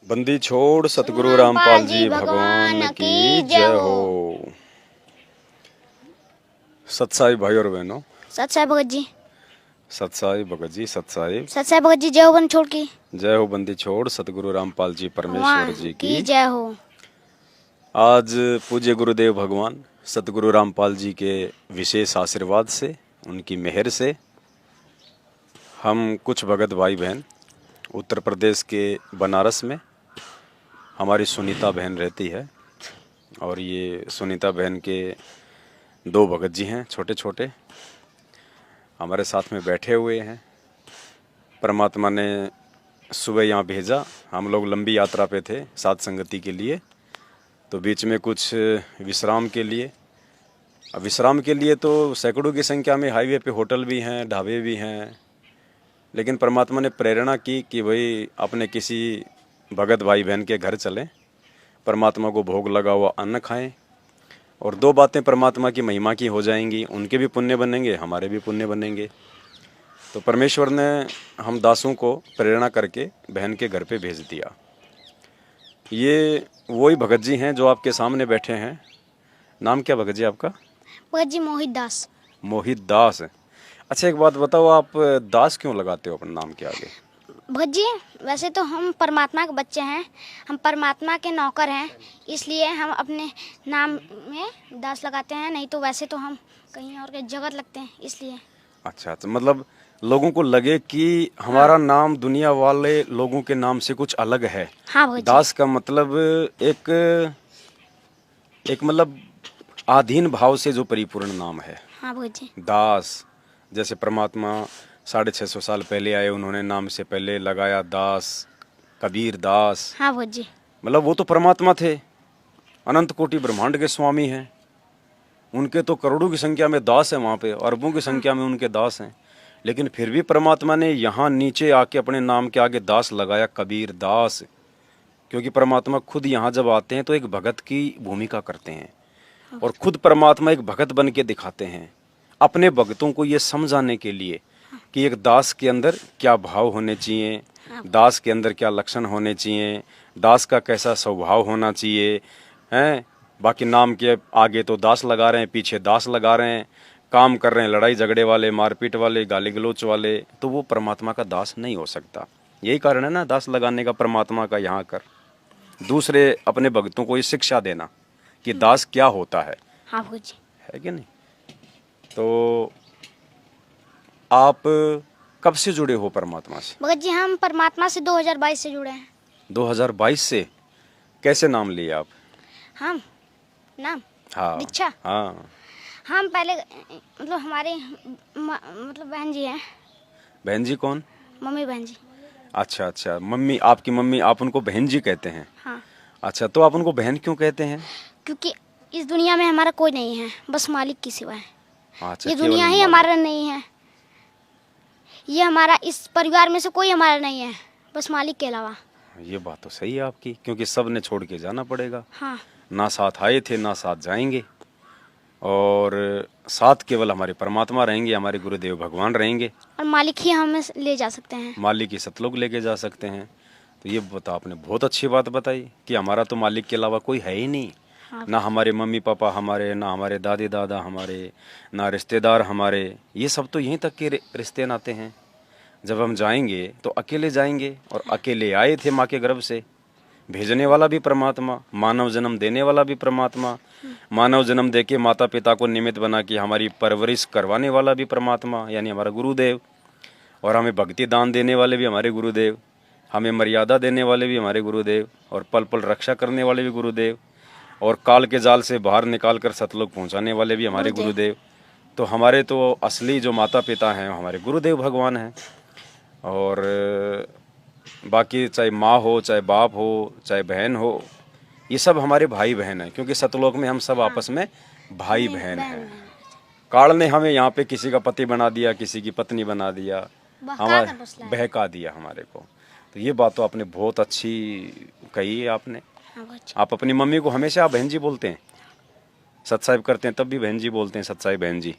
बंदी छोड़ सतगुरु रामपाल जी भगवान की जय हो। सत्साई भाई और बहनों, सत्साई भगत जी, सत्साई भगत जी, सत्साई सत्साई भगत जी, जय हो बन छोड़ की जय हो। बंदी छोड़ सतगुरु रामपाल जी परमेश्वर जी की जय हो। आज पूज्य गुरुदेव भगवान सतगुरु रामपाल जी के विशेष आशीर्वाद से, उनकी मेहर से हम कुछ भगत भाई बहन उत्तर प्रदेश के बनारस में, हमारी सुनीता बहन रहती है और ये सुनीता बहन के दो भगत जी हैं, छोटे छोटे हमारे साथ में बैठे हुए हैं। परमात्मा ने सुबह यहाँ भेजा, हम लोग लंबी यात्रा पे थे साथ संगति के लिए, तो बीच में कुछ विश्राम के लिए, अब विश्राम के लिए तो सैकड़ों की संख्या में हाईवे पे होटल भी हैं, ढाबे भी हैं, लेकिन परमात्मा ने प्रेरणा की कि भाई अपने किसी भगत भाई बहन के घर चलें, परमात्मा को भोग लगा हुआ अन्न खाएं और दो बातें परमात्मा की महिमा की हो जाएंगी, उनके भी पुण्य बनेंगे, हमारे भी पुण्य बनेंगे। तो परमेश्वर ने हम दासों को प्रेरणा करके बहन के घर पे भेज दिया। ये वही भगत जी हैं जो आपके सामने बैठे हैं। नाम क्या भगत जी आपका? भगत जी मोहित दास। मोहित दास। अच्छा, एक बात बताओ, आप दास क्यों लगाते हो अपने नाम के आगे? भगत जी, वैसे तो हम परमात्मा के बच्चे हैं, हम परमात्मा के नौकर हैं, इसलिए हम अपने नाम में दास लगाते हैं, नहीं तो वैसे तो हम कहीं और के जगत लगते हैं इसलिए। अच्छा, तो मतलब लोगों को लगे कि हमारा नाम दुनिया वाले लोगों के नाम से कुछ अलग है। हाँ भगत जी। दास का मतलब एक मतलब आधीन भाव से जो परिपूर्ण नाम है। हाँ भगत जी। दास, जैसे परमात्मा 650 साल पहले आए, उन्होंने नाम से पहले लगाया दास, कबीर दास। हाँ भगत जी। मतलब वो तो परमात्मा थे, अनंत कोटि ब्रह्मांड के स्वामी हैं, उनके तो करोड़ों की संख्या में दास है वहाँ पे, अरबों की संख्या में उनके दास हैं, लेकिन फिर भी परमात्मा ने यहाँ नीचे आके अपने नाम के आगे दास लगाया, कबीर दास, क्योंकि परमात्मा खुद यहाँ जब आते हैं तो एक भगत की भूमिका करते हैं और खुद परमात्मा एक भगत बन के दिखाते हैं अपने भक्तों को ये समझाने के लिए कि एक दास के अंदर क्या भाव होने चाहिए, दास के अंदर क्या लक्षण होने चाहिए, दास का कैसा स्वभाव होना चाहिए हैं। बाकी नाम के आगे तो दास लगा रहे हैं, पीछे दास लगा रहे हैं, काम कर रहे हैं लड़ाई झगड़े वाले, मारपीट वाले, गाली गलौच वाले, तो वो परमात्मा का दास नहीं हो सकता। यही कारण है ना दास लगाने का परमात्मा का यहाँ कर, दूसरे अपने भक्तों को ये शिक्षा देना कि दास क्या होता है। हाँ भगत जी। है कि नहीं? तो आप कब से जुड़े हो परमात्मा से? भगत जी, हम परमात्मा से 2022 से जुड़े हैं। 2022 से? कैसे नाम लिए आप? हम नाम हाँ दीक्षा। हाँ। हम पहले मतलब हमारे मतलब बहन जी हैं। बहन जी कौन? मम्मी बहन जी। अच्छा अच्छा, मम्मी, आपकी मम्मी, आप उनको बहन जी कहते हैं? हाँ। अच्छा, तो आप उनको बहन क्यों कहते हैं? क्योंकि इस दुनिया में हमारा कोई नहीं है, बस मालिक की सिवा है। अच्छा, ये दुनिया ही हमारा नहीं है, ये हमारा, इस परिवार में से कोई हमारा नहीं है, बस मालिक के अलावा। ये बात तो सही है आपकी, क्योंकि सब ने छोड़ के जाना पड़ेगा। हाँ। ना साथ आए थे ना साथ जाएंगे, और साथ केवल हमारे परमात्मा रहेंगे, हमारे गुरुदेव भगवान रहेंगे, और मालिक ही हमें ले जा सकते हैं। मालिक ही सतलोक लेके जा सकते हैं। तो ये बता, आपने बहुत अच्छी बात बताई कि हमारा तो मालिक के अलावा कोई है ही नहीं। हाँ। ना हमारे मम्मी पापा हमारे, ना हमारे दादी दादा हमारे, ना रिश्तेदार हमारे, ये सब तो यहीं तक के रिश्ते नाते हैं। जब हम जाएंगे तो अकेले जाएंगे, और अकेले आए थे माँ के गर्भ से, भेजने वाला भी परमात्मा, मानव जन्म देने वाला भी परमात्मा, मानव जन्म देके माता पिता को निमित्त बना के हमारी परवरिश करवाने वाला भी परमात्मा, यानी हमारा गुरुदेव, और हमें भक्ति दान देने वाले भी हमारे गुरुदेव, हमें मर्यादा देने वाले भी हमारे गुरुदेव, और पल पल रक्षा करने वाले भी गुरुदेव, और काल के जाल से बाहर निकाल कर सतलोक पहुंचाने वाले भी हमारे गुरुदेव। तो हमारे तो असली जो माता पिता हैं हमारे गुरुदेव भगवान हैं, और बाकी चाहे माँ हो, चाहे बाप हो, चाहे बहन हो, ये सब हमारे भाई बहन हैं, क्योंकि सतलोक में हम सब आपस में भाई बहन हैं। काल ने हमें यहाँ पे किसी का पति बना दिया, किसी की पत्नी बना दिया, हमारे बहका दिया हमारे को। तो ये बात तो आपने बहुत अच्छी कही है आपने। आप अपनी मम्मी को हमेशा आप बहन जी बोलते हैं? सत्साहिब करते हैं तब भी बहन जी बोलते हैं, सत्साहिब बहन जी?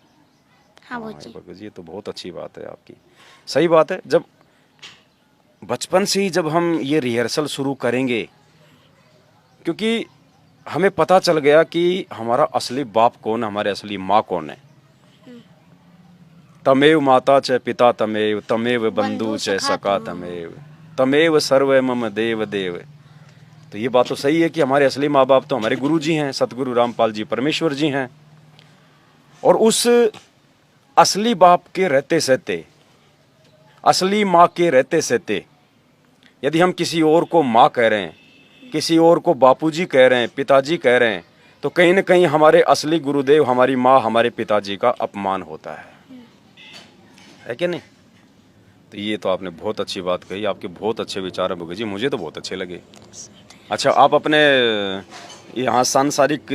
हाँ भगत जी। ये तो बहुत अच्छी बात है आपकी, सही बात है। जब बचपन से ही जब हम ये रिहर्सल शुरू करेंगे, क्योंकि हमें पता चल गया कि हमारा असली बाप कौन है, हमारे असली माँ कौन है। तमेव माता च पिता तमेव, तमेव बंधु च सखा तमेव, तमेव सर्व मम देव देव। तो ये बात तो सही है कि हमारे असली माँ बाप तो हमारे गुरु जी हैं, सतगुरु रामपाल जी परमेश्वर जी हैं। और उस असली बाप के रहते सहते, असली माँ के रहते सहते, यदि हम किसी और को माँ कह रहे हैं, किसी और को बापूजी कह रहे हैं, पिताजी कह रहे हैं, तो कहीं न कहीं हमारे असली गुरुदेव, हमारी माँ, हमारे पिताजी का अपमान होता है कि नहीं? तो ये तो आपने बहुत अच्छी बात कही, आपके बहुत अच्छे विचार है भगत जी, मुझे तो बहुत अच्छे लगे। अच्छा, आप अपने यहाँ सांसारिक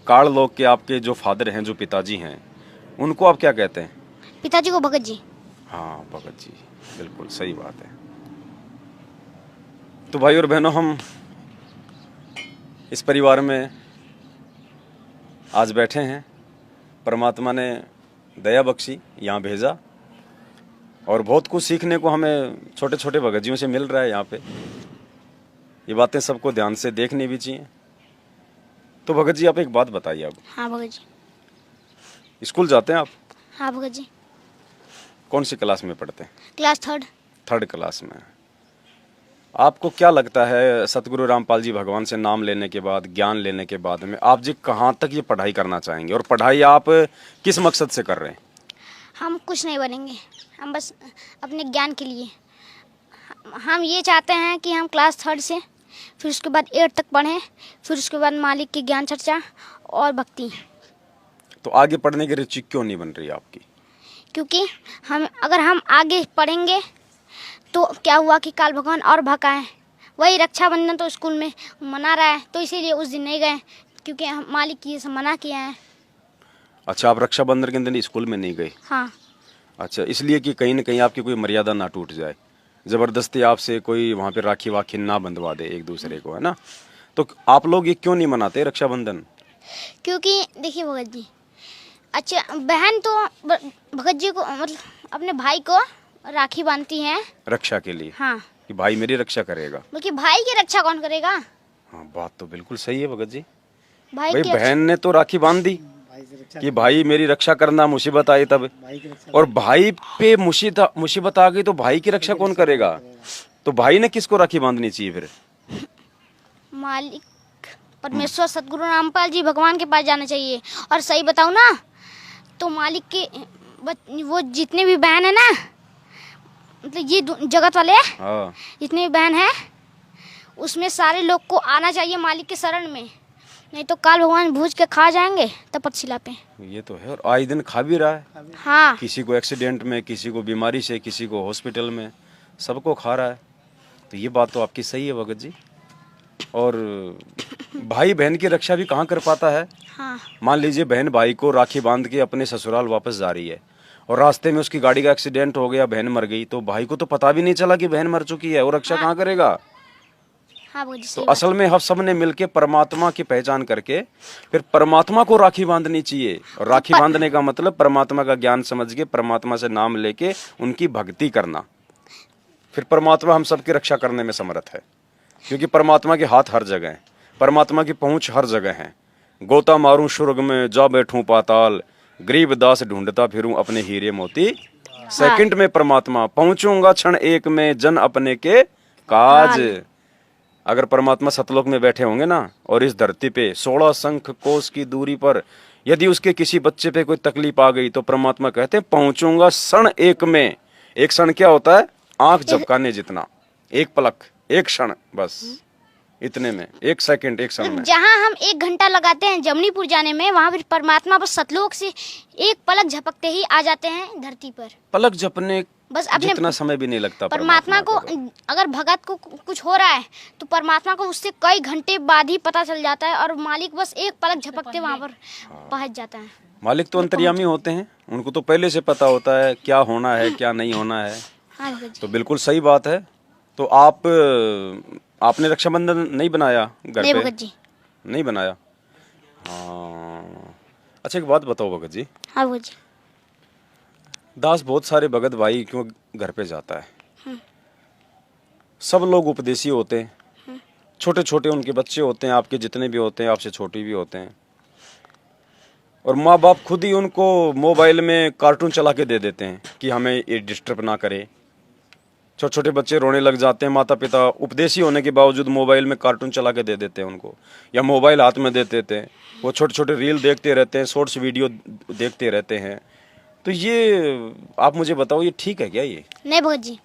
काल लोक के आपके जो फादर हैं, जो पिताजी हैं, उनको आप क्या कहते हैं? पिताजी को भगत जी। हाँ, भगत जी, बिल्कुल सही बात है। तो भाई और बहनों, हम इस परिवार में आज बैठे हैं, परमात्मा ने दया बख्शी, यहाँ भेजा, और बहुत कुछ सीखने को हमें छोटे छोटे भगत जियों से मिल रहा है यहाँ पे। ये बातें सबको ध्यान से देखनी भी चाहिए। तो भगत जी, आप एक बात बताइए। अब हाँ भगत जी। स्कूल जाते हैं आप? हाँ भगत जी। कौन सी क्लास में पढ़ते हैं? क्लास थर्ड क्लास में। आपको क्या लगता है, सतगुरु रामपाल जी भगवान से नाम लेने के बाद, ज्ञान लेने के बाद में आप जी कहाँ तक ये पढ़ाई करना चाहेंगे, और पढ़ाई आप किस मकसद से कर रहे हैं? हम कुछ नहीं बनेंगे, हम बस अपने ज्ञान के लिए। हम ये चाहते हैं कि हम क्लास थर्ड से फिर उसके बाद 8 तक पढ़ें, फिर उसके बाद मालिक की ज्ञान चर्चा और भक्ति। तो आगे पढ़ने की रुचि क्यों नहीं बन रही आपकी? क्योंकि अगर हम आगे पढ़ेंगे तो क्या हुआ कि काल भगवान और भकाएं। वही रक्षाबंधन तो स्कूल में मना रहा है, तो इसीलिए उस दिन नहीं गए, क्योंकि हम मालिक ये सब मना किया है। अच्छा, आप रक्षाबंधन के दिन स्कूल में नहीं गए? हाँ। अच्छा, इसलिए कि कहीं न कहीं आपकी कोई मर्यादा ना टूट जाए, जबरदस्ती आपसे कोई वहाँ पे राखी वाखी ना बंधवा दे एक दूसरे को, है ना? तो आप लोग ये क्यों नहीं मनाते रक्षाबंधन? क्योंकि देखिए भगत जी, अच्छा बहन तो भगत जी को मतलब अपने भाई को राखी बांधती हैं रक्षा के लिए। हाँ, कि भाई मेरी रक्षा करेगा। बल्कि भाई की रक्षा कौन करेगा? हाँ, बात तो बिल्कुल सही है भगत जी। भाई भाई की बहन ने तो राखी बांध दी कि भाई मेरी रक्षा करना, मुसीबत आई तब, और भाई पे मुसीबत आ गई तो भाई की रक्षा कौन करेगा? तो भाई ने किसको राखी बांधनी चाहिए फिर? मालिक परमेश्वर सतगुरु रामपाल जी भगवान के पास जाना चाहिए। और सही बताऊँ ना, तो मालिक के वो जितने भी बहन है ना, मतलब ये जगत वाले हाँ, जितने भी बहन है, उसमें सारे लोग को आना चाहिए मालिक के शरण में, नहीं तो काल भगवान भूज के खा जाएंगे तपतशिला पे। ये तो है, और आए दिन खा भी रहा है। हाँ, किसी को एक्सीडेंट में, किसी को बीमारी से, किसी को हॉस्पिटल में, सबको खा रहा है। तो ये बात तो आपकी सही है भगत जी। और भाई बहन की रक्षा भी कहाँ कर पाता है? हाँ। मान लीजिए बहन भाई को राखी बांध के अपने ससुराल वापस जा रही है, और रास्ते में उसकी गाड़ी का एक्सीडेंट हो गया, बहन मर गई, तो भाई को तो पता भी नहीं चला कि बहन मर चुकी है, और रक्षा कहाँ करेगा? हाँ भगत जी, तो सही बात। असल में हम सब ने मिलके परमात्मा की पहचान करके फिर परमात्मा को राखी बांधनी चाहिए। और राखी बांधने का मतलब परमात्मा का ज्ञान समझ के, परमात्मा से नाम लेके उनकी भक्ति करना। फिर परमात्मा हम सबकी रक्षा करने में समर्थ है, क्योंकि परमात्मा के हाथ हर जगह है, परमात्मा की पहुंच हर जगह है। गोता मारूं स्वर्ग में, जा बैठूं पाताल, गरीब दास ढूंढता फिरूं अपने हीरे मोती। सेकंड में परमात्मा, पहुंचूंगा क्षण एक में, जन अपने के काज। अगर परमात्मा सतलोक में बैठे होंगे ना, और इस धरती पे 16 शंख कोस की दूरी पर यदि उसके किसी बच्चे पे कोई तकलीफ आ गई, तो परमात्मा कहते हैं पहुंचूंगा क्षण एक में। एक क्षण क्या होता है? आंख झपकाने जितना, एक पलक, एक क्षण, बस इतने में, एक सेकंड, एक क्षण में। जहाँ हम 1 घंटा लगाते हैं जमनीपुर जाने में, वहाँ पर परमात्मा बस सतलोक से एक पलक झपकते ही आ जाते हैं धरती पर। पलक झपने बस अपने जितना समय भी नहीं लगता परमात्मा को। अगर भगत को कुछ हो रहा है तो परमात्मा को उससे कई घंटे बाद ही पता चल जाता है, और मालिक बस एक पलक झपकते वहाँ पर पहुँच जाता है। मालिक तो अंतर्यामी होते हैं, उनको तो पहले से पता होता है क्या होना है, क्या नहीं होना है। हाँ भगत जी। तो बिल्कुल सही बात है। तो आपने रक्षाबंधन नहीं बनाया घर नहीं पे? भगत जी। नहीं बनाया। हाँ, अच्छा एक बात बताओ भगत जी, हाँ भगत जी। दास बहुत सारे भगत भाई क्यों घर पे जाता है? सब लोग उपदेशी होते हैं, छोटे छोटे उनके बच्चे होते हैं, आपके जितने भी होते हैं, आपसे छोटे भी होते हैं, और माँ बाप खुद ही उनको मोबाइल में कार्टून चला के दे देते हैं कि हमें ये डिस्टर्ब ना करे। छोटे छोटे बच्चे रोने लग जाते हैं, माता पिता उपदेशी होने के बावजूद मोबाइल में कार्टून चला के दे देते हैं उनको, या मोबाइल हाथ में दे देते हैं, वो छोटे छोटे रील देखते रहते हैं, शॉर्ट्स वीडियो देखते रहते हैं। तो ये आप मुझे बताओ, ये ठीक है क्या? ये नहीं भगत जी,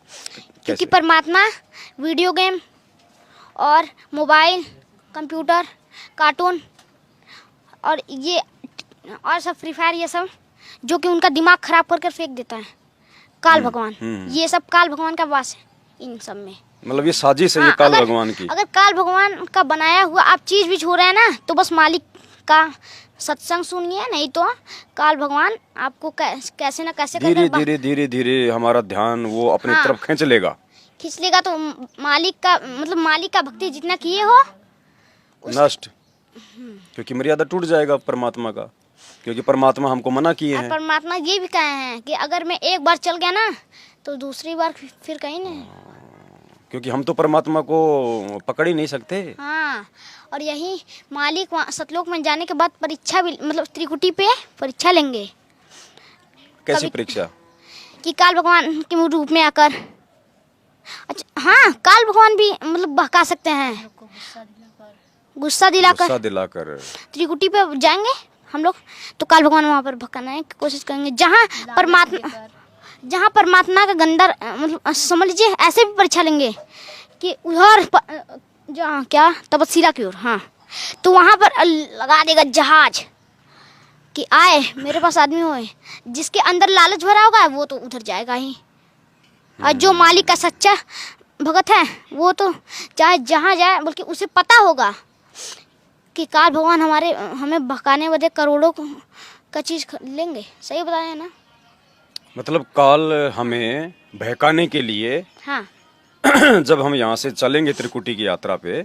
क्योंकि परमात्मा वीडियो गेम और मोबाइल, कंप्यूटर, कार्टून और ये और सब फ्री फायर, ये सब जो कि उनका दिमाग खराब करके फेंक देता है काल भगवान, ये सब काल भगवान का वास है इन सब में। मतलब ये साजिश है ये काल भगवान की। अगर काल भगवान का बनाया हुआ आप चीज भी छू रहे हैं ना, तो बस मालिक का सत्संग सुनिए, नहीं तो काल भगवान आपको कैसे ना कैसे धीरे धीरे धीरे धीरे हमारा ध्यान वो अपनी तरफ खींच लेगा। तो मालिक का मतलब मालिक का भक्ति जितना किए हो नष्ट, क्योंकि मर्यादा टूट जाएगा परमात्मा का, क्योंकि परमात्मा हमको मना किए हैं। परमात्मा ये भी कहे हैं कि अगर मैं एक बार चल गया ना तो दूसरी बार फिर कहीं नहीं, क्योंकि हम तो परमात्मा को पकड़ ही नहीं सकते। हाँ, और यही मालिक सतलोक में जाने के बाद परीक्षा भी मतलब त्रिकुटी पे परीक्षा लेंगे। कैसी परीक्षा? कि काल भगवान के रूप में आकर, अच्छा हाँ, काल भगवान भी मतलब बहका सकते हैं, गुस्सा दिलाकर त्रिकुटी पे जाएंगे हम लोग, तो काल भगवान वहाँ पर भगाने की कोशिश करेंगे। जहाँ परमात्मा का गंदा मतलब समझ लीजिए, ऐसे भी परीक्षा लेंगे कि उधर जहाँ क्या तपस्या की ओर, हाँ, तो वहाँ पर लगा देगा जहाज कि आए मेरे पास आदमी होए, जिसके अंदर लालच भरा होगा वो तो उधर जाएगा ही, और जो मालिक का सच्चा भगत है वो तो चाहे जहाँ जाए, बल्कि उसे पता होगा कि काल भगवान हमें भगाने बदे करोड़ों का चीज लेंगे। सही बताया है ना? मतलब काल हमें बहकाने के लिए, हाँ, जब हम यहाँ से चलेंगे त्रिकुटी की यात्रा पे,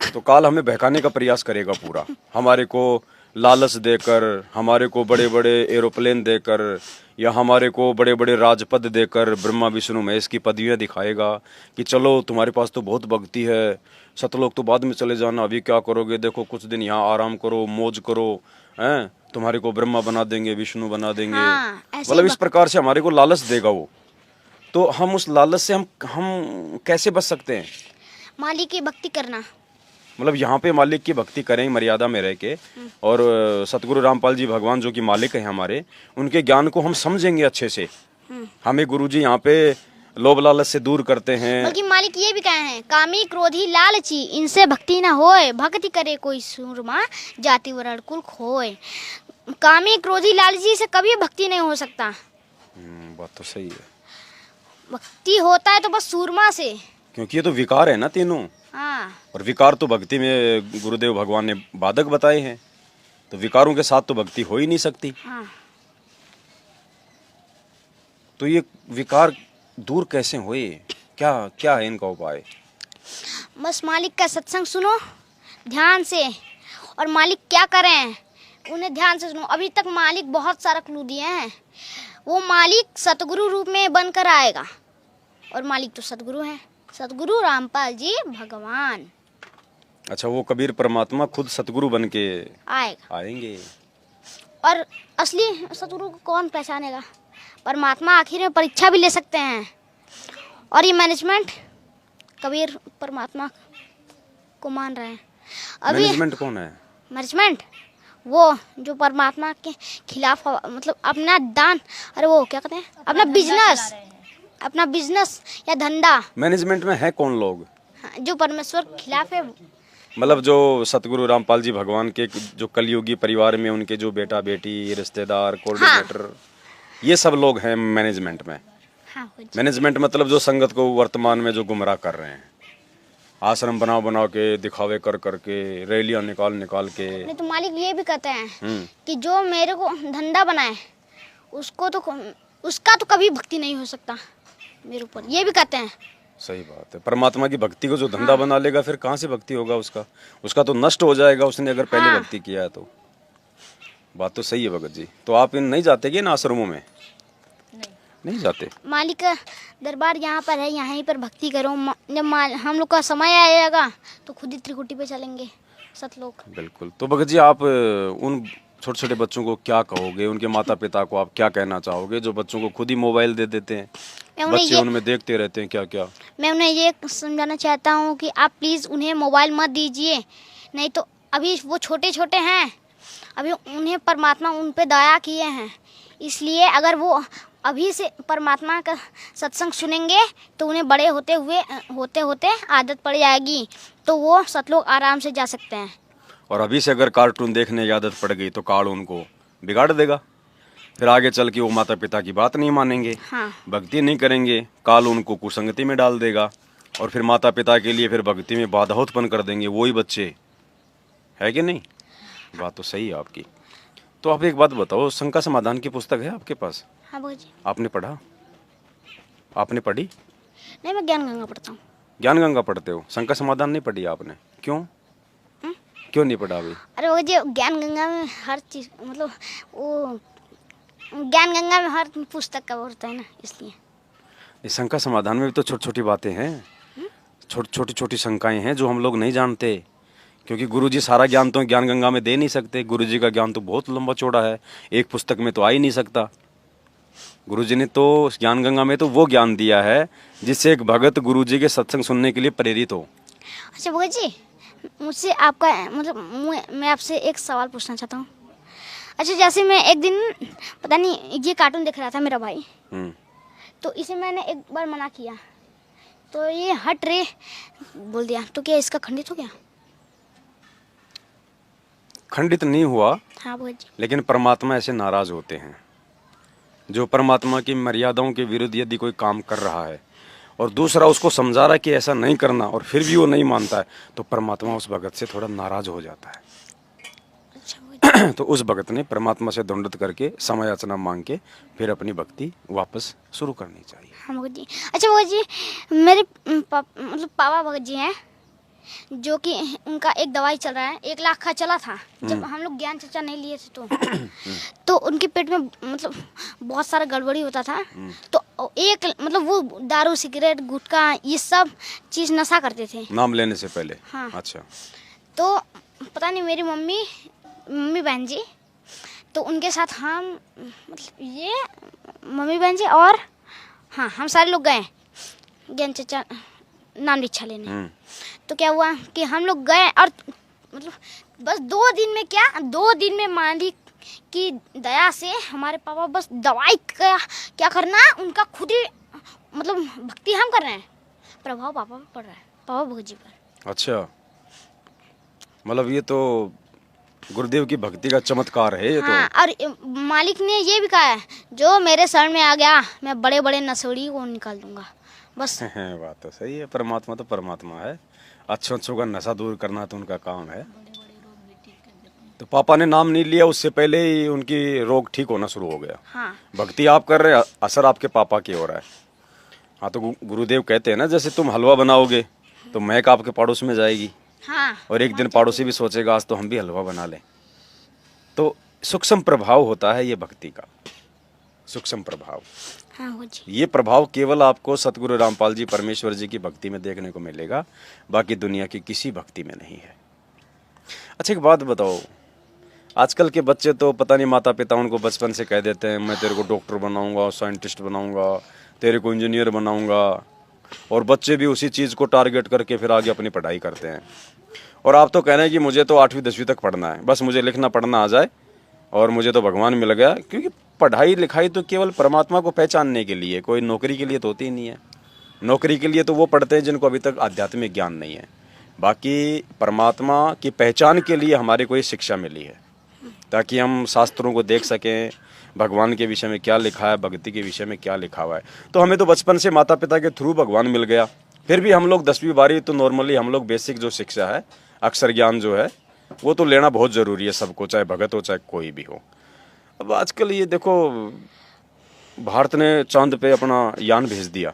तो काल हमें बहकाने का प्रयास करेगा पूरा, हमारे को लालच देकर, हमारे को बड़े बड़े एरोप्लेन देकर, या हमारे को बड़े बड़े राजपद देकर, ब्रह्मा विष्णु महेश की पदवियाँ दिखाएगा कि चलो तुम्हारे पास तो बहुत भक्ति है, सतलोक तो बाद में चले जाना, अभी क्या करोगे, देखो कुछ दिन यहाँ आराम करो, मौज करो, हैं, तुम्हारे को ब्रह्मा बना देंगे, विष्णु बना देंगे। हाँ, मतलब इस प्रकार से हमारे को लालच देगा वो। तो हम उस लालच से हम कैसे बच सकते हैं? मालिक की भक्ति करना, मतलब यहाँ पे मालिक की भक्ति करें मर्यादा में रह के, और सतगुरु रामपाल जी भगवान जो कि मालिक हैं हमारे, उनके ज्ञान को हम समझेंगे अच्छे से। हमें गुरुजी यहाँ पे लोभ लालच से दूर करते हैं। बल्कि मालिक ये भी कहे हैं, कामी क्रोधी लालची इनसे भक्ति न होए, भक्ति करे कोई सूरमा जाति वर्ण कुल खोए। कामी क्रोधी लालची से कभी भक्ति नहीं हो सकता। बात तो सही है। भक्ति होता है तो बस सूरमा से, क्योंकि ये तो विकार है ना तीनों। हाँ, और विकार तो भक्ति में गुरुदेव भगवान ने बाधक बताए हैं, तो विकारों के साथ तो भक्ति हो ही नहीं सकती। हाँ। तो ये विकार दूर कैसे हुए, क्या क्या है इनका उपाय? बस मालिक का सत्संग सुनो ध्यान से, और मालिक क्या करें उन्हें ध्यान से सुनो। अभी तक मालिक बहुत सारा क्लू दिए हैं, वो मालिक सतगुरु रूप में बनकर आएगा, और मालिक तो सतगुरु हैं, सतगुरु रामपाल जी भगवान। अच्छा, वो कबीर परमात्मा खुद सतगुरु बन के आएंगे। और असली सतगुरु को कौन पहचानेगा? परमात्मा आखिर में परीक्षा भी ले सकते हैं। और ये मैनेजमेंट कबीर परमात्मा को मान रहे हैं। अभी मैनेजमेंट कौन है? मैनेजमेंट वो जो परमात्मा के खिलाफ मतलब अपना दान, अरे वो क्या कहते हैं, अपना बिजनेस या धंधा। मैनेजमेंट में है कौन लोग? जो परमेश्वर के खिलाफ है, मतलब जो सतगुरु रामपाल जी भगवान के जो कलयुगी परिवार में उनके जो बेटा बेटी, रिश्तेदार, कोऑर्डिनेटर, ये सब लोग हैं मैनेजमेंट में। हाँ, मैनेजमेंट मतलब जो संगत को वर्तमान में जो गुमराह कर रहे हैं, आश्रम बना के, दिखावे कर करके, रैलियां निकाल के। नहीं तो मालिक ये भी कहते हैं कि जो मेरे को धंधा बनाए उसका तो कभी भक्ति नहीं हो सकता मेरे ऊपर, ये भी कहते हैं। सही बात है। परमात्मा की भक्ति को जो धंधा बना लेगा, फिर कहाँ से भक्ति होगा उसका तो नष्ट हो जाएगा, उसने अगर पहले भक्ति किया है तो। बात तो सही है भगत जी। तो आप इन नहीं जाते क्या इन आश्रमों में? नहीं जाते? मालिक का दरबार यहाँ पर है, यहीं पर भक्ति करो। जब हम लोग का समय आएगा तो खुद ही त्रिकुटी पे चलेंगे सतलोक। बिल्कुल। तो भगत जी, आप उन छोटे छोटे बच्चों को क्या कहोगे, उनके माता पिता को आप क्या कहना चाहोगे जो बच्चों को खुद ही मोबाइल दे देते हैं, बच्चे उनमें देखते रहते हैं क्या क्या? मैं उन्हें ये समझाना चाहता हूँ कि आप प्लीज़ उन्हें मोबाइल मत दीजिए, नहीं तो अभी वो छोटे छोटे हैं, अभी उन्हें परमात्मा उन पे दया किए हैं, इसलिए अगर वो अभी से परमात्मा का सत्संग सुनेंगे तो उन्हें बड़े होते होते आदत पड़ जाएगी, तो वो सतलोक आराम से जा सकते हैं। और अभी से अगर कार्टून देखने की आदत पड़ गई तो काल उनको बिगाड़ देगा, फिर आगे चल के वो माता पिता की बात नहीं मानेंगे, हाँ। भक्ति नहीं करेंगे, काल उनको कुसंगति में डाल देगा और फिर माता पिता के लिए फिर भक्ति में बाधा उत्पन्न कर देंगे वही बच्चे, है कि नहीं? बात तो सही है आपकी। तो आप एक बात बताओ, शंका समाधान की पुस्तक है आपके पास? हाँ बाबूजी। आपने पढ़ा? आपने पढ़ी? नहीं, मैं ज्ञान गंगा पढ़ता हूँ। ज्ञान गंगा पढ़ते हो, शंका समाधान नहीं पढ़ी आपने? क्यों क्यों नहीं पढ़ा अभी? अरे बाबूजी, ज्ञान गंगा में हर चीज़, मतलब वो ज्ञान गंगा में हर पुस्तक का होता है ना, इसलिए। इस शंका समाधान में भी तो छोटी छोटी बातें हैं, छोटी छोटी शंकाएं हैं जो हम लोग नहीं जानते, क्योंकि गुरुजी सारा ज्ञान तो ज्ञान गंगा में दे नहीं सकते। गुरुजी का ज्ञान तो बहुत लंबा चौड़ा है, एक पुस्तक में तो आ ही नहीं सकता। गुरुजी ने तो ज्ञान गंगा में तो वो ज्ञान दिया है जिससे एक भगत गुरुजी के सत्संग सुनने के लिए प्रेरित हो। अच्छा भगत जी, मुझसे आपका मतलब मैं आपसे एक सवाल पूछना चाहता हूँ। अच्छा, जैसे मैं एक दिन पता नहीं ये कार्टून देख रहा था मेरा भाई, तो इसे मैंने एक बार मना किया तो ये हट रे बोल दिया, तो क्या इसका खंडित हो गया? खंडित नहीं हुआ। हाँ भगत जी। लेकिन परमात्मा ऐसे नाराज होते हैं, जो परमात्मा की मर्यादाओं के विरुद्ध यदि कोई काम कर रहा है और दूसरा उसको समझा रहा है कि ऐसा नहीं करना और फिर भी वो नहीं मानता है, तो परमात्मा उस भगत से थोड़ा नाराज हो जाता है। अच्छा तो उस भगत ने परमात्मा से दंडवत करके समय याचना मांग के फिर अपनी भक्ति वापस शुरू करनी चाहिए। हाँ भगत जी। अच्छा भगत जी, मेरे मतलब पापा भगत जी हैं, जो कि उनका एक दवाई चल रहा है, 1 लाख का चला था जब हम लोग ज्ञान चर्चा नहीं लिए थे तो उनके पेट में मतलब बहुत सारा गड़बड़ी होता था, तो एक मतलब वो दारू सिगरेट गुटखा ये सब चीज़ नशा करते थे नाम लेने से पहले। हाँ। अच्छा। तो पता नहीं मेरी मम्मी बहन जी, तो उनके साथ हम मतलब ये मम्मी बहन जी और हाँ हम सारे लोग गए ज्ञान चर्चा नाम दीक्षा लेने। तो क्या हुआ कि हम लोग गए और मतलब बस 2 दिन में, क्या 2 दिन में मालिक की दया से हमारे पापा बस दवाई का क्या करना, उनका खुद ही मतलब भक्ति हम कर रहे हैं, प्रभाव पापा पर पड़ रहा है, पापा भगत जी पर। अच्छा, मतलब ये तो गुरुदेव की भक्ति का चमत्कार है ये। हाँ, तो और मालिक ने ये भी कहा है, जो मेरे शरण में आ गया मैं बड़े बड़े नशेड़ी को निकाल दूंगा बस। बात तो सही है, परमात्मा तो परमात्मा है, अच्छों का नशा दूर करना तो उनका काम है। तो पापा ने नाम नहीं लिया उससे पहले ही उनकी रोग ठीक होना शुरू हो गया। हाँ। भक्ति आप कर रहे हैं, असर आपके पापा की हो रहा है। हाँ, तो गुरुदेव कहते हैं ना, जैसे तुम हलवा बनाओगे तो महक आपके पड़ोस में जाएगी। हाँ। और एक दिन पड़ोसी भी सोचेगा आज तो हम भी हलवा बना लें। तो सूक्ष्म प्रभाव होता है ये भक्ति का, सूक्ष्म प्रभाव। हाँ भगत जी। ये प्रभाव केवल आपको सतगुरु रामपाल जी परमेश्वर जी की भक्ति में देखने को मिलेगा, बाकी दुनिया की किसी भक्ति में नहीं है। अच्छा, एक बात बताओ, आजकल के बच्चे तो पता नहीं माता पिता उनको बचपन से कह देते हैं मैं तेरे को डॉक्टर बनाऊंगा, साइंटिस्ट बनाऊंगा, तेरे को इंजीनियर बनाऊंगा, और बच्चे भी उसी चीज़ को टारगेट करके फिर आगे अपनी पढ़ाई करते हैं। और आप तो कह रहे हैं कि मुझे तो 8वीं 10वीं तक पढ़ना है, बस मुझे लिखना पढ़ना आ जाए और मुझे तो भगवान मिल गया। क्योंकि पढ़ाई लिखाई तो केवल परमात्मा को पहचानने के लिए, कोई नौकरी के लिए तो होती ही नहीं है। नौकरी के लिए तो वो पढ़ते हैं जिनको अभी तक आध्यात्मिक ज्ञान नहीं है। बाकी परमात्मा की पहचान के लिए हमारे को ये शिक्षा मिली है, ताकि हम शास्त्रों को देख सकें, भगवान के विषय में क्या लिखा है, भक्ति के विषय में क्या लिखा हुआ है। तो हमें तो बचपन से माता पिता के थ्रू भगवान मिल गया, फिर भी हम लोग 10वीं 12वीं तो नॉर्मली हम लोग बेसिक जो शिक्षा है, अक्षर ज्ञान जो है वो तो लेना बहुत ज़रूरी है सबको, चाहे भगत हो चाहे कोई भी हो। अब आजकल ये देखो, भारत ने चांद पे अपना यान भेज दिया,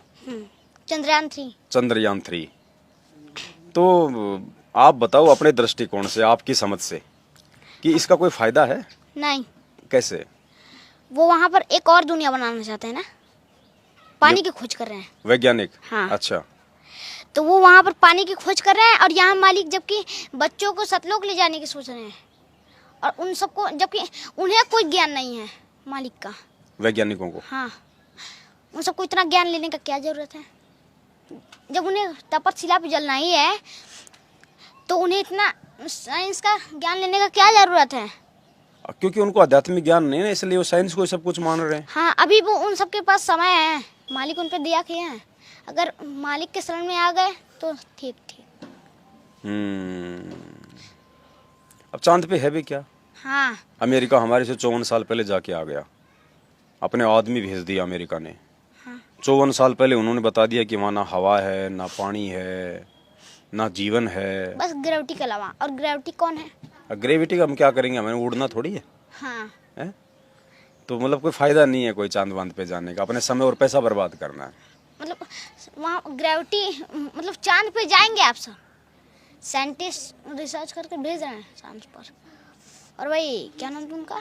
चंद्रयान 3। तो आप बताओ अपने दृष्टिकोण से, आपकी समझ से, कि इसका कोई फायदा है? नहीं। कैसे? वो वहाँ पर एक और दुनिया बनाना चाहते हैं ना। पानी की खोज कर रहे हैं। वैज्ञानिक? हाँ। अच्छा। तो वो वहाँ पर पानी की खोज कर रहे हैं और यहाँ मालिक जबकि बच्चों को सतलोक ले जाने की सोच रहे हैं, और उन सबको जबकि उन्हें कोई ज्ञान नहीं है मालिक का, वैज्ञानिकों को। हाँ, उन सबको इतना ज्ञान लेने का क्या जरूरत है? जब उन्हें तपतशिला पे जलना ही है तो उन्हें इतना साइंस का ज्ञान लेने का क्या जरूरत है? क्योंकि उनको आध्यात्मिक ज्ञान नहीं है ना, इसलिए वो साइंस को सब कुछ मान रहे हैं। हाँ, अभी वो उन सबके पास समय है, मालिक उन पे दया किए हैं। अगर मालिक के शरण में आ गए तो ठीक ठीक। अब चांद पे है भी क्या? हाँ, अमेरिका हमारे से 54 साल पहले जाके आ गया, अपने आदमी भेज दिया अमेरिका ने। हाँ। 54 साल पहले उन्होंने बता दिया कि वहाँ ना हवा है, ना पानी है, ना जीवन है, बस ग्रेविटी के अलावा। और ग्रेविटी कौन है? ग्रेविटी का हम क्या करेंगे, हमें उड़ना थोड़ी है, हाँ, है? तो मतलब कोई फायदा नहीं है कोई चांद वांद पे जाने का, अपने समय और पैसा बर्बाद करना है। मतलब वहाँ ग्रेविटी, मतलब चांद पे जाएंगे आप सब? साइंटिस्ट रिसर्च करके भेज रहे हैं चांद पर। और भाई क्या नाम था उनका?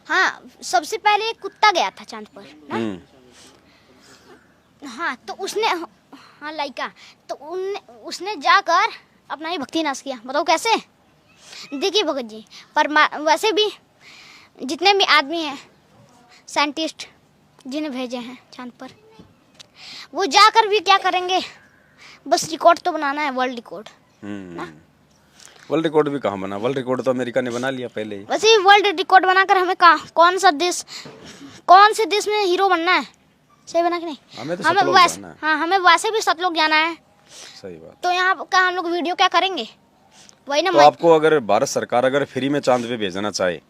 हाँ, सबसे पहले एक कुत्ता गया था चांद पर ना? हाँ, तो उसने, हाँ लाइका, तो उसने जाकर अपना ही भक्ति नाश किया। बताओ कैसे? देखिए भगत जी, वैसे भी जितने भी आदमी हैं साइंटिस्ट जिन्हें भेजे हैं चांद पर, वो जाकर भी क्या करेंगे? बस रिकॉर्ड तो बनाना है, वर्ल्ड रिकॉर्ड। वर्ल्ड रिकॉर्ड भी कहाँ बना? वर्ल्ड रिकॉर्ड तो अमेरिका ने बना लिया पहले ही। वैसे ही वर्ल्ड रिकॉर्ड बनाकर हमें कौन से देश में हीरो बनना है? सही बना कि नहीं? हमें तो सतलोक जाना है। हाँ, हमें वैसे भी सतलोक जाना है। सही बात। तो यहाँ का हम लोग वीडियो क्या करेंगे? वही ना। तो आपको अगर भारत सरकार अगर फ्री में चांद पे भेजना चाहे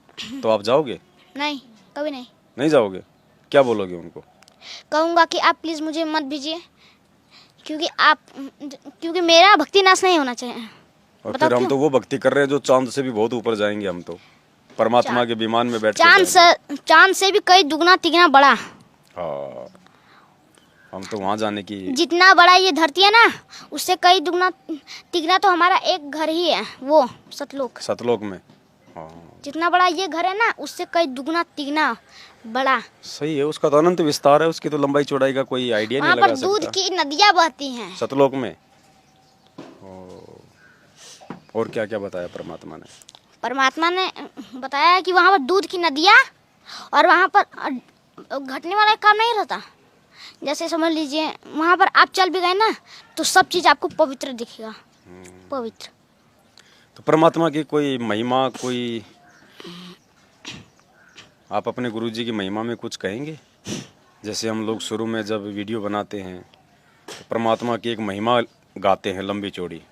तो आप जाओगे? नहीं, कभी नहीं। नहीं जाओगे? क्या बोलोगे उनको? कहूँगा कि आप प्लीज़ मुझे मत भेजिए, क्योंकि मेरा भक्ति नाश नहीं होना चाहिए। और फिर हम तो वो भक्ति कर रहे हैं जो चांद से भी बहुत ऊपर जाएंगे। हम तो परमात्मा के विमान में बैठ चांद से भी कई दुगना तिगना बड़ा। हाँ, हम तो वहाँ जाने की, जितना बड़ा ये धरती है ना, उससे कई दुगना तिगना तो हमारा एक घर ही है, वो सतलोक में। हाँ, जितना बड़ा ये घर है ना, उससे कई दुगना तिगना बड़ा। सही है, उसका तो अनंत विस्तार है, उसकी तो लंबाई चौड़ाई का कोई आइडिया नहीं लगा सकता। वहाँ पर दूध की नदियाँ बहती हैं सतलोक में। और क्या क्या बताया परमात्मा ने? परमात्मा ने बताया कि वहाँ पर दूध की नदियाँ, और वहाँ पर घटने वाला काम नहीं रहता। जैसे समझ लीजिए, वहाँ पर आप चल भी गए ना तो सब चीज़ आपको पवित्र दिखेगा, पवित्र। तो परमात्मा की कोई महिमा, कोई आप अपने गुरुजी की महिमा में कुछ कहेंगे? जैसे हम लोग शुरू में जब वीडियो बनाते हैं तो परमात्मा की एक महिमा गाते हैं लंबी चौड़ी,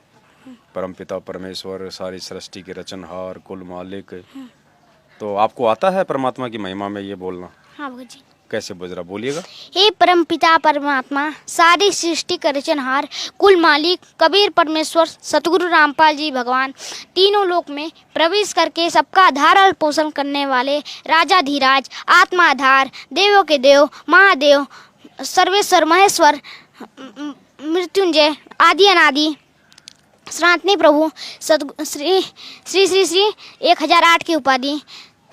परमपिता परमेश्वर, सारी सृष्टि के रचनहार, कुल मालिक। तो आपको आता है परमात्मा की महिमा में ये बोलना? हाँ भगत जी। कैसे बोल रहा, बोलिएगा। हे परमपिता परमात्मा, सारी सृष्टि का रचनहार, कुल मालिक, कबीर परमेश्वर, सतगुरु रामपाल जी भगवान, तीनों लोक में प्रवेश करके सबका आधार और पोषण करने वाले राजाधिराज, आत्मा आधार, देवों के देव, महादेव, सर्वेश्वर, महेश्वर, मृत्युंजय, आदि अनादि, सनातनी प्रभु, श्री श्री श्री श्री 1008 की उपाधि,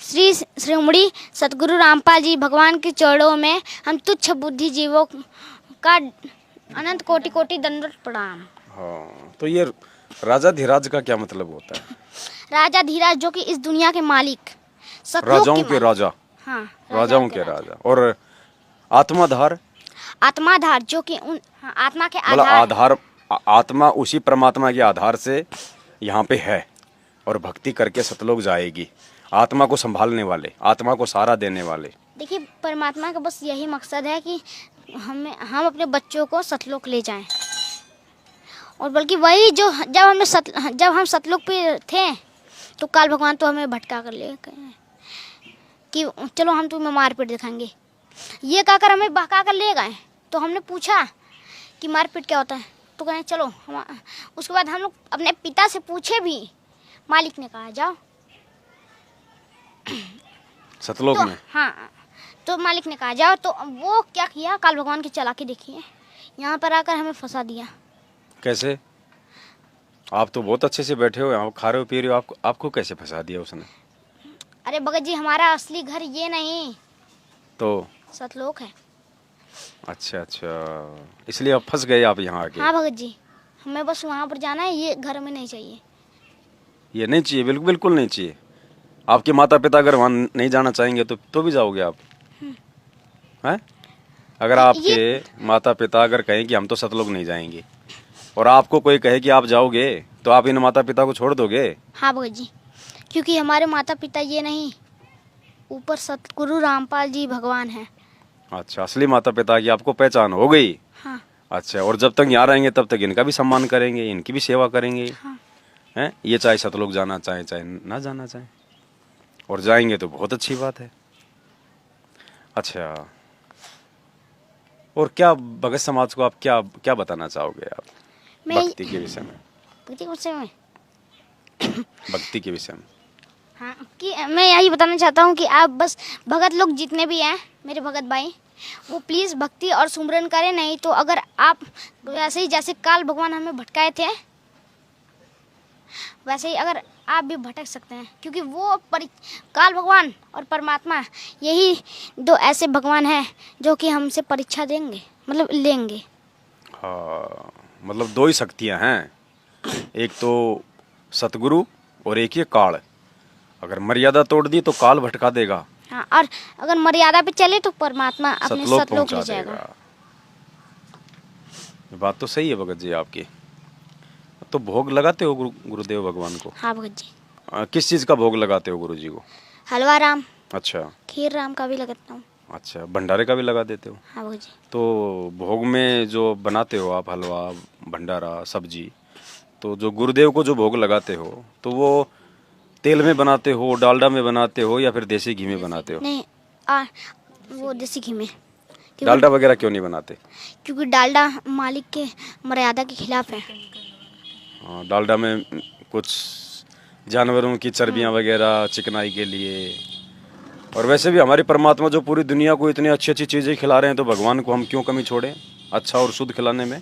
श्री श्रीमणी सतगुरु रामपाल जी भगवान के चरणों में हम तुच्छ बुद्धि जीवों का अनंत कोटि कोटि दंडवत प्रणाम। हाँ, तो ये राजाधिराज का क्या मतलब होता है? राजाधिराज जो कि इस दुनिया के मालिक, राजाओं के राजा। हाँ, राजाओं के राजा। और आत्माधार, आत्माधार जो कि उन आत्मा के मतलब आधार, आत्मा उसी परमात्मा के आधार से यहाँ पे है और भक्ति करके सतलोक जाएगी। आत्मा को संभालने वाले, आत्मा को सहारा देने वाले। देखिए, परमात्मा का बस यही मकसद है कि हम अपने बच्चों को सतलोक ले जाएं। और बल्कि वही जो जब हम सतलोक पे थे तो काल भगवान तो हमें भटका कर ले गए कि चलो हम तुम्हें मारपीट दिखाएंगे, ये कहकर हमें बहका कर ले गए। तो हमने पूछा कि मारपीट क्या होता है, तो कहें चलो उसके बाद हम लोग अपने पिता से पूछे भी, मालिक ने कहा जाओ सतलोक में। हाँ, तो मालिक ने कहा जाओ। तो वो क्या किया, काल भगवान की चालाकी देखिए, यहाँ पर आकर हमें फंसा दिया। कैसे? आप तो बहुत अच्छे से बैठे हो यहाँ, खा रहे हो पी रहे हो, आपको कैसे फंसा दिया उसने? अरे भगत जी, हमारा असली घर ये नहीं तो सतलोक है। अच्छा अच्छा, इसलिए आप फंस गए आप यहाँ आके। हाँ भगत जी, हमें बस वहाँ पर जाना है, ये घर में नहीं चाहिए। ये नहीं चाहिए, बिल्कुल बिल्कुल नहीं चाहिए। आपके माता पिता अगर वहाँ नहीं जाना चाहेंगे तो भी जाओगे आप हैं? अगर आपके माता पिता अगर कहें कि हम तो सतलुज नहीं जाएंगे और आपको कोई कहे कि आप जाओगे, तो आप इन माता पिता को छोड़ दोगे? हाँ भगत जी, क्योंकि हमारे माता पिता ये नहीं, ऊपर सतगुरु रामपाल जी भगवान हैं। अच्छा, असली माता पिता की आपको पहचान हो गई। हाँ अच्छा, और जब तक यहाँ रहेंगे तब तक इनका भी सम्मान करेंगे, इनकी भी सेवा करेंगे। हाँ। हैं? ये चाहे सतलुज जाना चाहे चाहे ना जाना चाहे, और जाएंगे तो बहुत अच्छी बात है। अच्छा, और क्या भगत समाज को आप क्या क्या बताना चाहोगे आप मैं भक्ति के विषय में? भक्ति के विषय में भक्ति के विषय में हाँ, कि मैं यही बताना चाहता हूँ कि आप बस भगत लोग जितने भी हैं मेरे भगत भाई, वो प्लीज़ भक्ति और सुमरन करें। नहीं तो अगर आप वैसे ही जैसे काल भगवान हमें भटकाए थे, वैसे ही अगर आप भी भटक सकते हैं, क्योंकि वो काल भगवान और परमात्मा यही दो ऐसे भगवान हैं जो कि हमसे परीक्षा देंगे, मतलब लेंगे। हाँ, मतलब दो ही शक्तियां हैं, एक तो सतगुरु और एक ये काल। अगर मर्यादा तोड़ दी तो काल भटका देगा, हाँ, और अगर मर्यादा पे चले तो परमात्मा अपने सतलोक सतलोक पहुंचा ले जाएगा। देगा। ये बात तो सही है भगत जी आपकी। तो भोग लगाते हो गुरुदेव भगवान को? हाँ भगत जी, किस चीज का भोग लगाते हो गुरु जी को? हलवा राम, अच्छा खीर राम का भी लगाता हूँ। अच्छा, भंडारे का भी लगा देते हो? हाँ भगत जी। तो भोग में जो बनाते हो आप, हलवा, भंडारा, सब्जी, तो जो गुरुदेव को जो भोग लगाते हो तो वो तेल में बनाते हो, डालडा में बनाते हो, या फिर देसी घी में बनाते हो? नहीं, वो देसी घी में। डालडा वगैरह क्यों नहीं बनाते? क्योंकि डालडा मालिक के मर्यादा के खिलाफ है। हाँ, डालडा में कुछ जानवरों की चर्बियाँ वगैरह चिकनाई के लिए, और वैसे भी हमारे परमात्मा जो पूरी दुनिया को इतनी अच्छी अच्छी चीज़ें खिला रहे हैं, तो भगवान को हम क्यों कमी छोड़ें अच्छा और शुद्ध खिलाने में?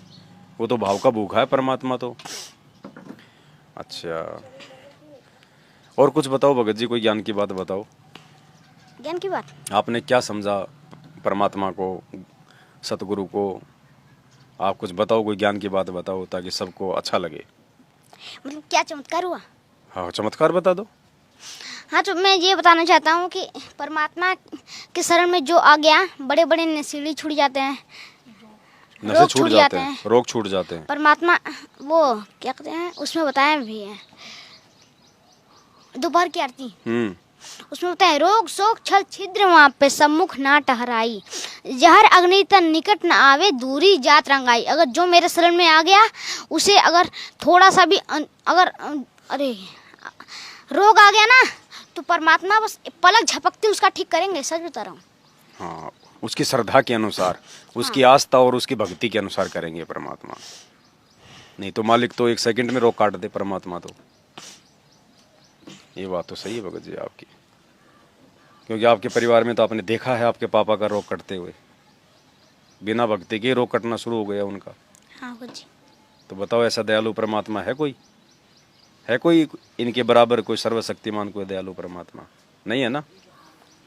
वो तो भाव का भूखा है परमात्मा तो। अच्छा, और कुछ बताओ भगत जी, कोई ज्ञान की बात बताओ। ज्ञान की बात? आपने क्या समझा परमात्मा को, सतगुरु को? आप कुछ बताओ, कोई ज्ञान की बात बताओ ताकि सबको अच्छा लगे। मतलब क्या चमत्कार हुआ? हाँ, चमत्कार बता दो। हाँ, तो मैं ये बताना चाहता हूँ कि परमात्मा के शरण में जो आ गया, बड़े बड़े नशेड़ी छूट जाते हैं, नशे छूट जाते हैं, रोग छूट जाते हैं। परमात्मा वो क्या कहते हैं, उसमें बताया भी है, दोपहर की आरती, उसमें बताया है, रोग शोक छल छिद्र वहाँ पे सम्मुख ना टहराई, जहर अग्नि तन निकट न आवे, दूरी जात रंगाई। अगर जो मेरे शरण में आ गया, उसे अगर थोड़ा सा भी अगर अरे रोग आ गया ना, तो परमात्मा बस पलक झपकते उसका ठीक करेंगे। सच बता रहा हूँ। हाँ, उसकी श्रद्धा के अनुसार, उसकी आस्था और उसकी भक्ति के अनुसार करेंगे परमात्मा। नहीं तो मालिक तो एक सेकंड में रोग काट दे परमात्मा तो। ये बात तो सही है भगत जी आपकी, क्योंकि आपके परिवार में तो आपने देखा है आपके पापा का रोग कटते हुए, बिना भक्ति के रोग कटना शुरू हो गया उनका। हाँ जी। तो बताओ, ऐसा दयालु परमात्मा है कोई? है कोई इनके बराबर, कोई सर्वशक्तिमान, कोई दयालु परमात्मा? नहीं है ना।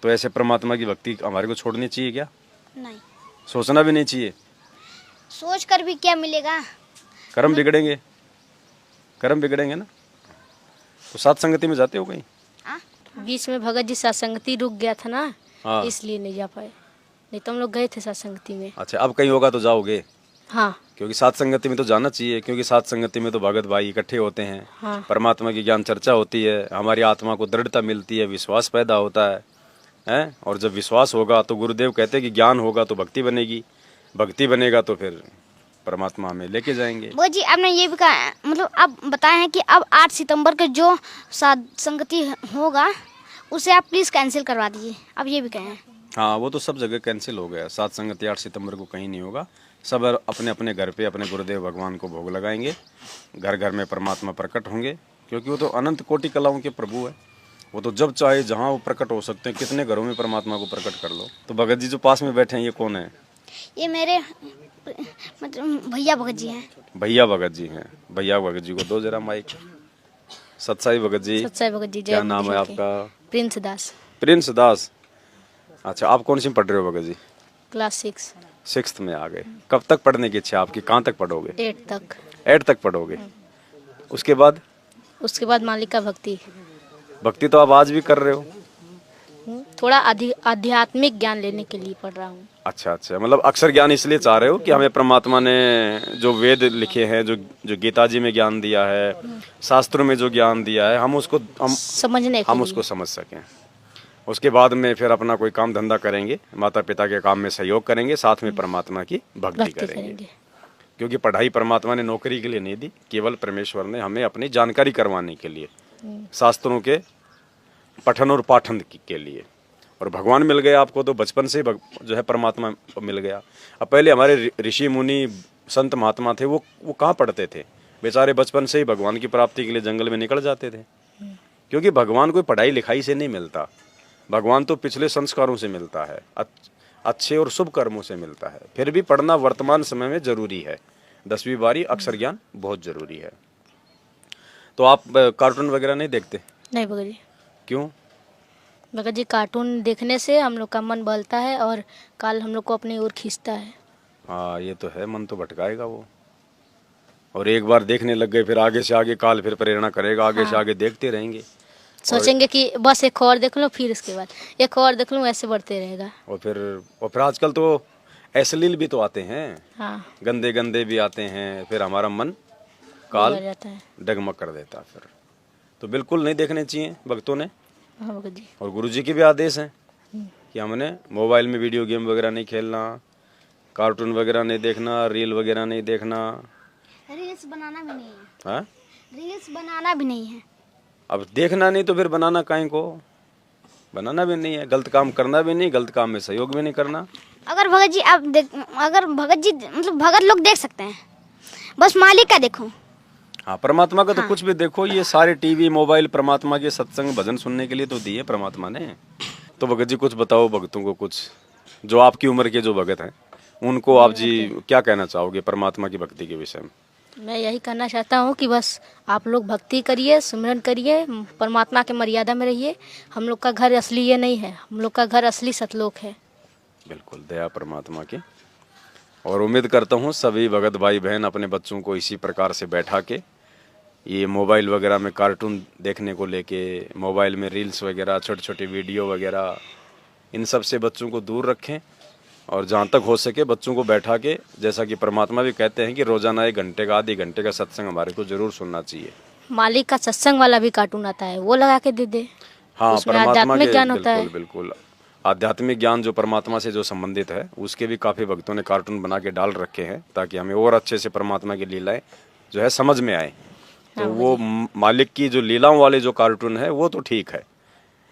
तो ऐसे परमात्मा की भक्ति हमारे को छोड़नी चाहिए क्या? नहीं, सोचना भी नहीं चाहिए। सोच कर भी क्या मिलेगा? कर्म बिगड़ेंगे, कर्म बिगड़ेंगे ना। तो साथ संगति में जाते हो कहीं? बीच में भगत जी सत्संगति रुक गया था ना, हाँ। इसलिए नहीं जा पाए, नहीं तो हम लोग गए थे सत्संगति में। अच्छा, अब कहीं होगा तो जाओगे? हाँ, क्योंकि साथ संगति में तो जाना चाहिए, क्योंकि साथ संगति में तो भगत भाई इकट्ठे होते हैं। हाँ। परमात्मा की ज्ञान चर्चा होती है, हमारी आत्मा को दृढ़ता मिलती है, विश्वास पैदा होता है, हैं? और जब विश्वास होगा तो गुरुदेव कहते हैं कि ज्ञान होगा तो भक्ति बनेगी, भक्ति बनेगा तो फिर परमात्मा हमें लेके जाएंगे। वो जी आपने ये भी कहा, मतलब आप बताए हैं कि अब 8 सितंबर के जो साथ संगति होगा उसे आप प्लीज़ कैंसिल करवा दीजिए, अब ये भी कहें हैं। हाँ, वो तो सब जगह कैंसिल हो गया। सात संगति 8 सितंबर को कहीं नहीं होगा। सब अपने अपने घर पे अपने गुरुदेव भगवान को भोग लगाएंगे, घर घर में परमात्मा प्रकट होंगे, क्योंकि वो तो अनंत कोटि कलाओं के प्रभु है। वो तो जब चाहे जहाँ वो प्रकट हो सकते हैं, कितने घरों में परमात्मा को प्रकट कर लो। तो भगत जी जो पास में बैठे हैं, ये कौन है? ये मेरे मतलब भैया भगत जी हैं। भैया भगत जी हैं। भैया भगत जी को दो जरा माइक। सत्साई भगत जी। सत्साई भगत जी। क्या नाम है आपका? प्रिंस दास। प्रिंस दास। अच्छा, आप कौन सी में पढ़ रहे हो भगत जी? क्लास 6। 6th में आ गए। कब तक पढ़ने की इच्छा आपकी, कहाँ तक पढ़ोगे? 8 तक। 8 तक पढ़ोगे। उसके बाद? उसके बाद मालिक का भक्ति। भक्ति तो आप आज भी कर रहे हो? थोड़ा आध्यात्मिक ज्ञान लेने के लिए पढ़ रहा हूँ। अच्छा अच्छा, मतलब अक्षर ज्ञान इसलिए चाह रहे हो कि हमें परमात्मा ने जो वेद लिखे हैं, जो गीता जी में ज्ञान दिया है, शास्त्रों में जो ज्ञान दिया है, हम उसको उसको समझ सकें। उसके बाद में फिर अपना कोई काम धंधा करेंगे, माता पिता के काम में सहयोग करेंगे, साथ में परमात्मा की भक्ति करेंगे। क्योंकि पढ़ाई परमात्मा ने नौकरी के लिए नहीं दी, केवल परमेश्वर ने हमें अपनी जानकारी करवाने के लिए, शास्त्रों के पठन और पाठन के लिए। और भगवान मिल गए आपको तो बचपन से जो है परमात्मा मिल गया। अब पहले हमारे ऋषि मुनि संत महात्मा थे, वो कहाँ पढ़ते थे बेचारे, बचपन से ही भगवान की प्राप्ति के लिए जंगल में निकल जाते थे। क्योंकि भगवान कोई पढ़ाई लिखाई से नहीं मिलता, भगवान तो पिछले संस्कारों से मिलता है, अच्छे और शुभ कर्मों से मिलता है। फिर भी पढ़ना वर्तमान समय में जरूरी है, 10वीं 12वीं अक्षर ज्ञान बहुत जरूरी है। तो आप कार्टून वगैरह नहीं देखते? नहीं भगत जी। क्यों? भगत जी, कार्टून देखने से हम लोग का मन बहलता है और काल हम लोग को अपनी ओर खींचता है। हाँ ये तो है, मन तो भटकाएगा वो, और एक बार देखने लग गए फिर आगे से आगे काल फिर प्रेरणा करेगा, आगे से आगे देखते रहेंगे, सोचेंगे कि बस एक और देख लूं, फिर उसके बाद एक और देख लूं, ऐसे बढ़ते रहेगा। और फिर आजकल तो अश्लील भी तो आते हैं। हाँ, गंदे गंदे भी आते हैं, फिर हमारा मन काल डगमग कर देता। फिर तो बिल्कुल नहीं देखने चाहिए भक्तों ने। हाँ भगत जी। और गुरुजी के भी आदेश हैं कि हमने मोबाइल में वीडियो गेम वगैरह नहीं खेलना, कार्टून वगैरह नहीं देखना, रील वगैरह नहीं देखना, रील्स बनाना भी नहीं है। हाँ, रील्स बनाना भी नहीं है। अब देखना नहीं तो फिर बनाना काहे को? बनाना भी नहीं है, गलत काम करना भी नहीं, गलत काम में सहयोग भी नहीं करना। अगर भगत जी अगर भगत जी मतलब भगत लोग देख सकते हैं, बस मालिक का देखो। हाँ, परमात्मा का तो कुछ भी देखो, ये सारे टीवी मोबाइल परमात्मा के सत्संग भजन सुनने के लिए तो दिए परमात्मा ने। तो भगत जी कुछ बताओ भक्तों को, कुछ जो आपकी उम्र के जो भगत हैं उनको आप जी क्या कहना चाहोगे परमात्मा की भक्ति के विषय में? मैं यही कहना चाहता हूँ कि बस आप लोग भक्ति करिए, सुमिरन करिए, परमात्मा के मर्यादा में रहिए। हम लोग का घर असली ये नहीं है, हम लोग का घर असली सतलोक है। बिल्कुल, दया परमात्मा की। और उम्मीद करता हूँ सभी भगत भाई बहन अपने बच्चों को इसी प्रकार से बैठा के ये मोबाइल वगैरह में कार्टून देखने को लेके, मोबाइल में रील्स वगैरह, छोटे छोटे वीडियो वगैरह, इन सब से बच्चों को दूर रखें। और जहाँ तक हो सके बच्चों को बैठा के, जैसा कि परमात्मा भी कहते हैं कि रोजाना 1 घंटे का आधे घंटे का सत्संग हमारे को जरूर सुनना चाहिए। मालिक का सत्संग वाला भी कार्टून आता है, वो लगा के दे दे। हाँ, परमात्मा के ज्ञान होता है। बिल्कुल बिल्कुल, आध्यात्मिक ज्ञान जो परमात्मा से जो संबंधित है उसके भी काफी भक्तों ने कार्टून बना के डाल रखे हैं, ताकि हमें और अच्छे से परमात्मा की लीलाएं जो है समझ में आए। तो वो मालिक की जो लीलाओं वाले जो कार्टून है वो तो ठीक है,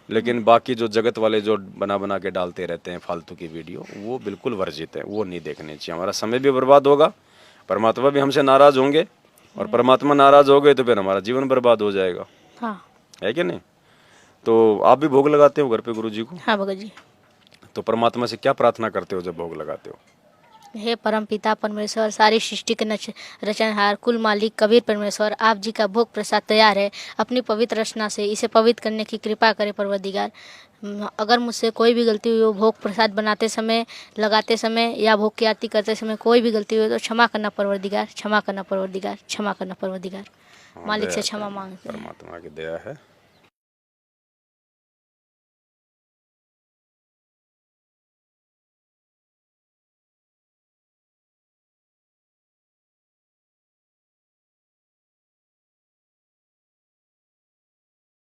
लेकिन बाकी जो जगत वाले जो बना के डालते रहते हैं फालतू की वीडियो, वो बिल्कुल वर्जित है, वो नहीं देखने चाहिए। हमारा समय भी बर्बाद होगा, परमात्मा भी हमसे नाराज होंगे, और परमात्मा नाराज हो गए तो फिर हमारा जीवन बर्बाद हो जाएगा। हाँ। है कि नहीं? तो आप भी भोग लगाते हो घर पे गुरु जी को? हाँ भगत जी। तो परमात्मा से क्या प्रार्थना करते हो जब भोग लगाते हो? हे परम पिता परमेश्वर, सारी सृष्टि के रचनहार, कुल मालिक कबीर परमेश्वर, आप जी का भोग प्रसाद तैयार है। अपनी पवित्र रचना से इसे पवित्र करने की कृपा करे परवरदिगार। अगर मुझसे कोई भी गलती हुई हो, भोग प्रसाद बनाते समय, लगाते समय या भोग की आरती करते समय कोई भी गलती हुई तो क्षमा करना परवरदिगार, क्षमा करना परवरदिगार, क्षमा करना परवरदिगार। मालिक से क्षमा मांगते हैं। परमात्मा की दया है।